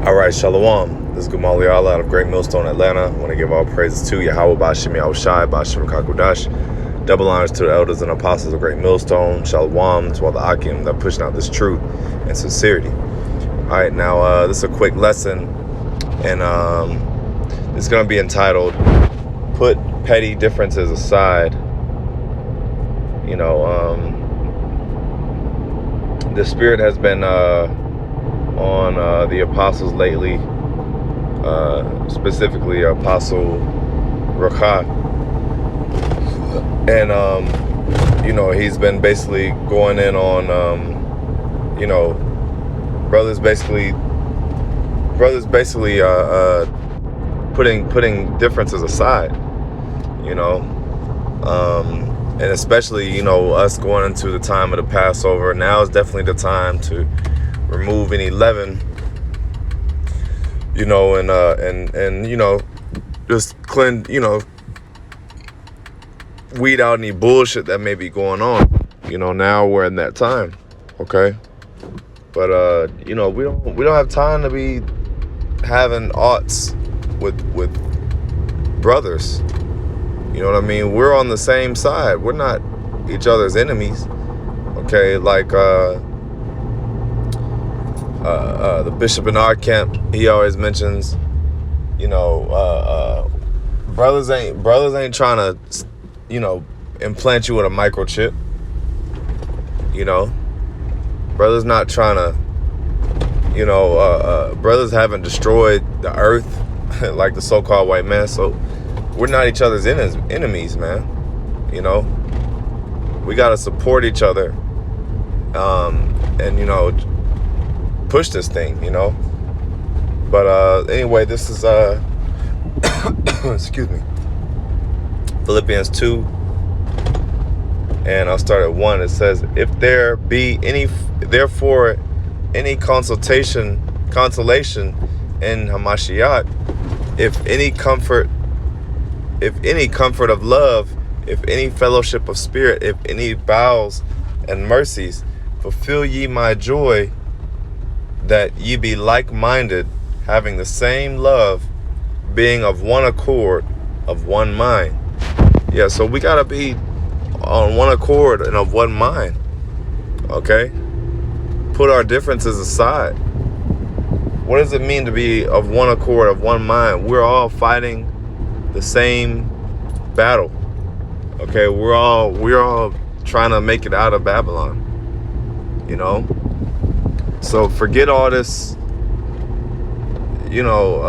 All right, Shalom. This is Gamali Allah out of Great Millstone, Atlanta. I want to give all praises to YAHAWAH, BAHASHAM, BAHASHAM, Kakudash. Double honors to the elders and apostles of Great Millstone. Shalom to all the Akim that are pushing out this truth and sincerity. All right, now this is a quick lesson, and it's going to be entitled, Put Petty Differences Aside. You know, the Spirit has been on the apostles lately, specifically Apostle Rakha, and you know, he's been basically going in on you know, brothers basically putting differences aside, you know, and especially, you know, us going into the time of the Passover. Now is definitely the time to remove any leaven, you know, and you know, just cleanse, you know, weed out any bullshit that may be going on. You know, now we're in that time, okay? But you know, we don't have time to be having oughts with brothers. You know what I mean? We're on the same side. We're not each other's enemies, okay? Like the bishop in our camp, he always mentions, you know, brothers ain't trying to, you know, implant you with a microchip. You know, brothers not trying to, you know, brothers haven't destroyed the earth like the so-called white man. So we're not each other's enemies, man. You know, we gotta support each other, and you know, push this thing, you know. But anyway, this is excuse me, Philippians 2, and I'll start at 1. It says, if there be therefore any consolation in Hamashiach, if any comfort of love, if any fellowship of spirit, if any bowels and mercies, fulfill ye my joy, that ye be like-minded, having the same love, being of one accord, of one mind. Yeah, so we gotta be on one accord and of one mind, okay? Put our differences aside. What does it mean to be of one accord, of one mind? We're all fighting the same battle, okay? We're all trying to make it out of Babylon, you know? So forget all this, you know,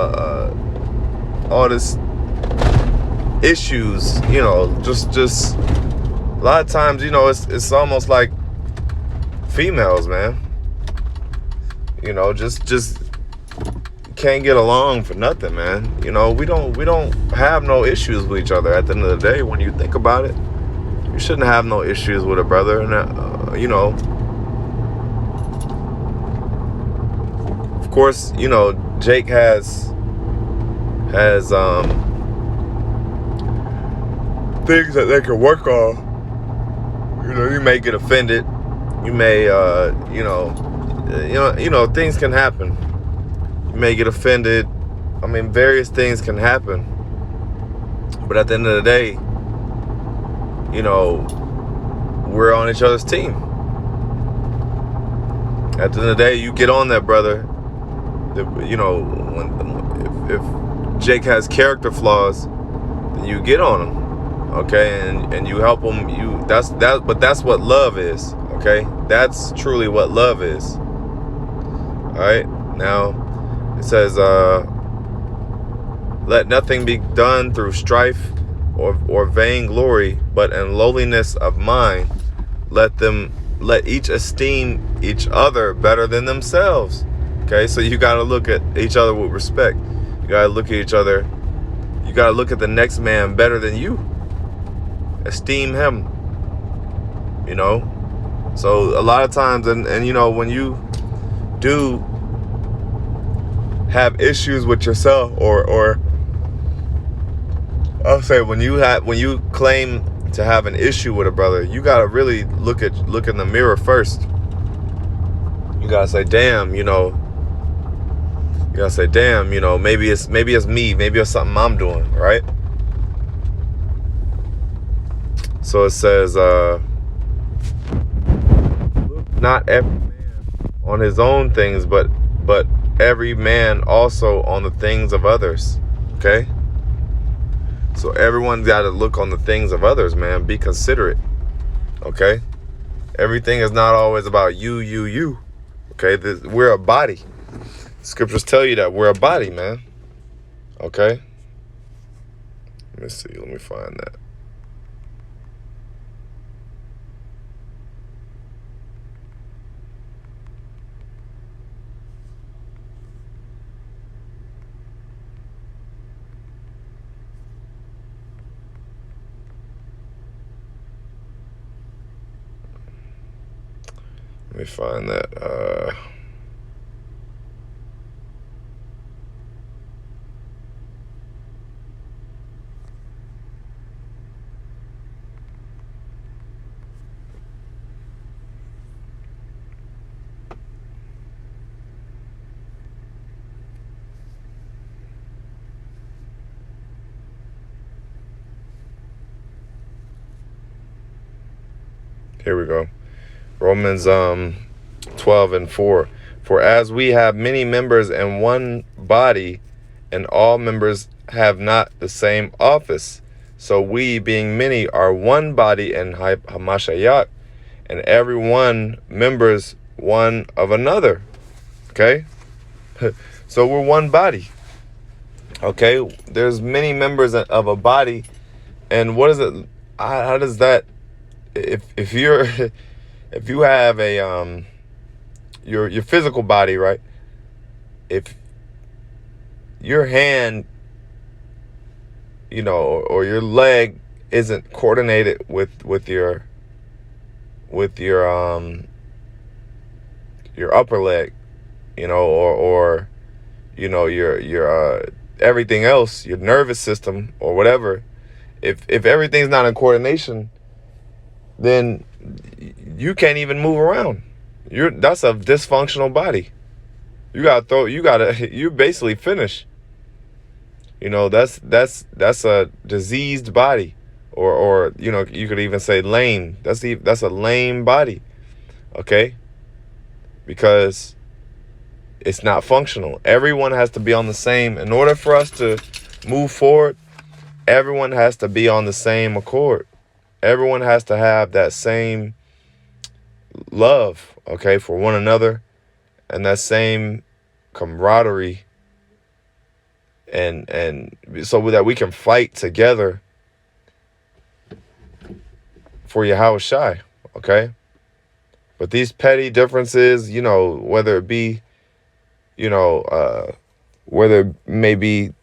all this issues, you know, just a lot of times, you know, it's almost like females, man. You know, just can't get along for nothing, man. You know, we don't have no issues with each other. At the end of the day, when you think about it, you shouldn't have no issues with a brother, and you know. Of course, you know, Jake has things that they can work on. You know, you may get offended. You may, you know, things can happen. You may get offended. I mean, various things can happen. But at the end of the day, you know, we're on each other's team. At the end of the day, you get on that brother. You know, if Jake has character flaws, then you get on him, okay, and you help him. But that's what love is, okay? That's truly what love is. All right. Now it says, let nothing be done through strife or vain glory, but in lowliness of mind, let each esteem each other better than themselves. Okay, so you got to look at each other with respect. You got to look at each other. You got to look at the next man better than you. Esteem him. You know? So a lot of times, and you know, when you do have issues with yourself, or I'll say when you claim to have an issue with a brother, you got to really look in the mirror first. You got to say, damn, you know, gotta say, damn, maybe it's me, maybe it's something I'm doing, right? So it says, look not every man on his own things, but every man also on the things of others. Okay? So everyone's got to look on the things of others, man. Be considerate. Okay? Everything is not always about you. Okay? We're a body. Scriptures tell you that we're a body, man. Okay? Let me see. Let me find that. Let me find that. Here we go. Romans 12:4. For as we have many members in one body, and all members have not the same office, so we, being many, are one body in Hamashiach, and every one members one of another. Okay? So we're one body. Okay? There's many members of a body, and what is it? How does that? If you're if you have a your physical body, right? If your hand, or your leg isn't coordinated with your your upper leg, or your everything else, your nervous system or whatever, if everything's not in coordination, then you can't even move around. That's a dysfunctional body. You're basically finished. That's a diseased body, or you could even say lame. That's a lame body. Okay? Because it's not functional. Everyone has to be on the same, in order for us to move forward, everyone has to be on the same accord. Everyone has to have that same love, okay, for one another, and that same camaraderie, and so that we can fight together for YAHAWASHI, okay? But these petty differences, whether it be, whether it may be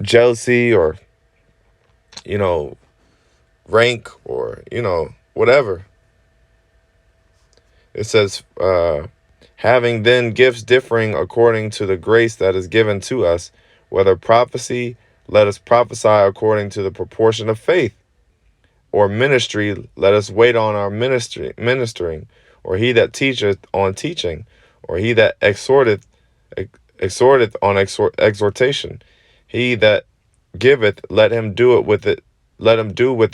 jealousy or, rank or, whatever. It says, having then gifts differing according to the grace that is given to us, whether prophecy, let us prophesy according to the proportion of faith, or ministry, let us wait on our ministering, or he that teacheth on teaching, or he that exhorteth on exhortation. He that giveth, let him do with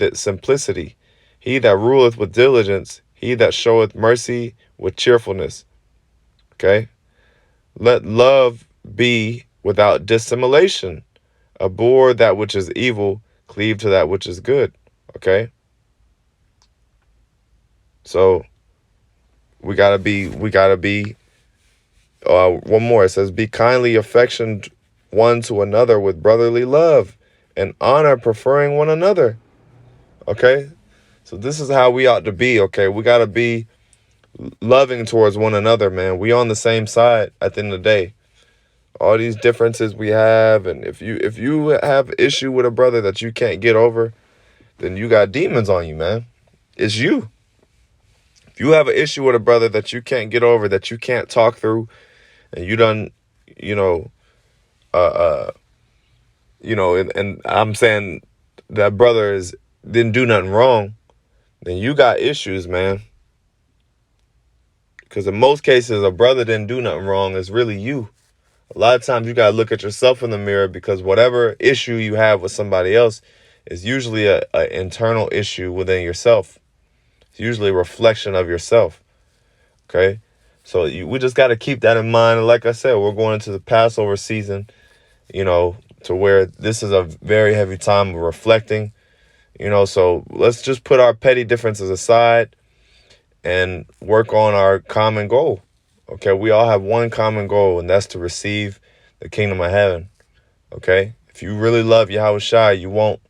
it simplicity. He that ruleth with diligence, he that showeth mercy with cheerfulness. Okay? Let love be without dissimulation. Abhor that which is evil, cleave to that which is good. Okay? So we gotta be one more. It says, be kindly affectioned one to another with brotherly love and honor, preferring one another. Okay? So this is how we ought to be, okay? We gotta be loving towards one another, man. We on the same side at the end of the day. All these differences we have, and if you have issue with a brother that you can't get over, then you got demons on you, man. It's you. If you have an issue with a brother that you can't get over, that you can't talk through, and you done, and I'm saying that brother didn't do nothing wrong, then you got issues, man. Because in most cases, a brother didn't do nothing wrong. It's really you. A lot of times you got to look at yourself in the mirror, because whatever issue you have with somebody else is usually an internal issue within yourself. It's usually a reflection of yourself. Okay? So we just got to keep that in mind. And like I said, we're going into the Passover season, to where this is a very heavy time of reflecting, so let's just put our petty differences aside and work on our common goal. Okay, we all have one common goal, and that's to receive the kingdom of heaven. Okay, if you really love YAHAWASHI, you won't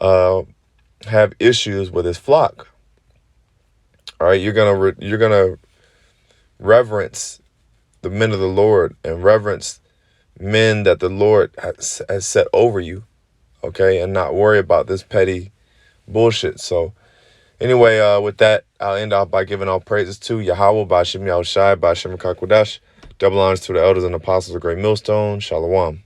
have issues with his flock. All right, you're gonna reverence the men of the Lord and reverence men that the Lord has set over you. Okay, and not worry about this petty bullshit. So anyway, with that, I'll end off by giving all praises to Yahawah, BAHASHAM, YAHAWASHI, BAHASHAM, Kakwadash. Double honors to the elders and apostles of Great Millstone. Shalom.